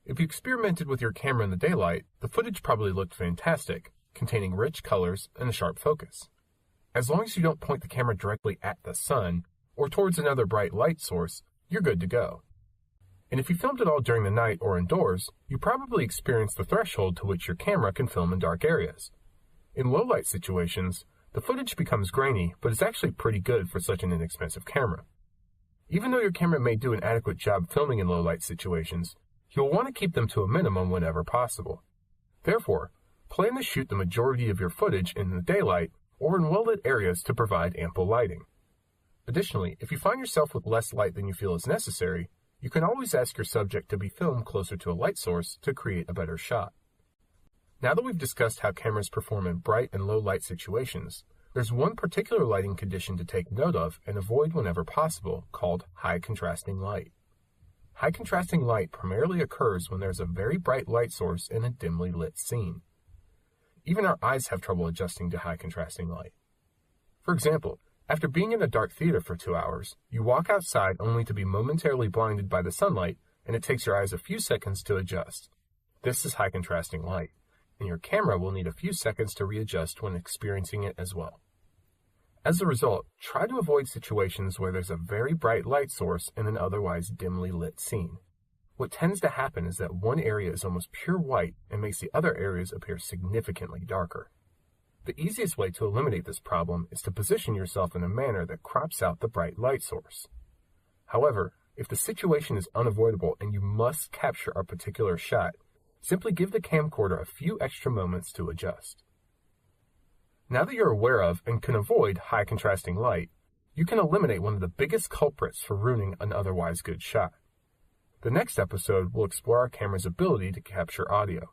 If you experimented with your camera in the daylight, the footage probably looked fantastic, containing rich colors and a sharp focus. As long as you don't point the camera directly at the sun or towards another bright light source, you're good to go. And if you filmed it all during the night or indoors, you probably experienced the threshold to which your camera can film in dark areas. In low light situations, the footage becomes grainy, but is actually pretty good for such an inexpensive camera. Even though your camera may do an adequate job filming in low light situations, you'll want to keep them to a minimum whenever possible. Therefore, plan to shoot the majority of your footage in the daylight or in well-lit areas to provide ample lighting. Additionally, if you find yourself with less light than you feel is necessary, you can always ask your subject to be filmed closer to a light source to create a better shot. Now that we've discussed how cameras perform in bright and low light situations, there's one particular lighting condition to take note of and avoid whenever possible, called high contrasting light. High contrasting light primarily occurs when there's a very bright light source in a dimly lit scene. Even our eyes have trouble adjusting to high contrasting light. For example, after being in a dark theater for 2 hours, you walk outside only to be momentarily blinded by the sunlight, and it takes your eyes a few seconds to adjust. This is high contrasting light, and your camera will need a few seconds to readjust when experiencing it as well. As a result, try to avoid situations where there's a very bright light source in an otherwise dimly lit scene. What tends to happen is that one area is almost pure white and makes the other areas appear significantly darker. The easiest way to eliminate this problem is to position yourself in a manner that crops out the bright light source. However, if the situation is unavoidable and you must capture a particular shot, simply give the camcorder a few extra moments to adjust. Now that you're aware of and can avoid high contrasting light, you can eliminate one of the biggest culprits for ruining an otherwise good shot. The next episode will explore our camera's ability to capture audio.